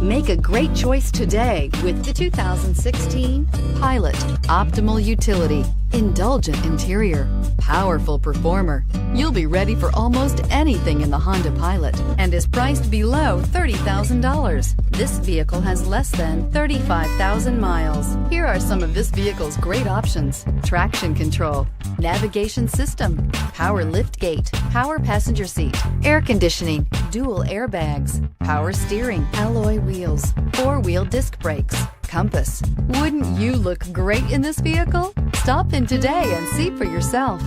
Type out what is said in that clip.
Make a great choice today with the 2016 Pilot. Optimal utility, indulgent interior, powerful performer. You'll be ready for almost anything in the Honda Pilot and is priced below $30,000. This vehicle has less than 35,000 miles. Here are some of this vehicle's great options: traction control, navigation system, power liftgate, power passenger seat, air conditioning, dual airbags, power steering, alloy wheels, four-wheel disc brakes, compass. Wouldn't you look great in this vehicle? Stop in today and see for yourself.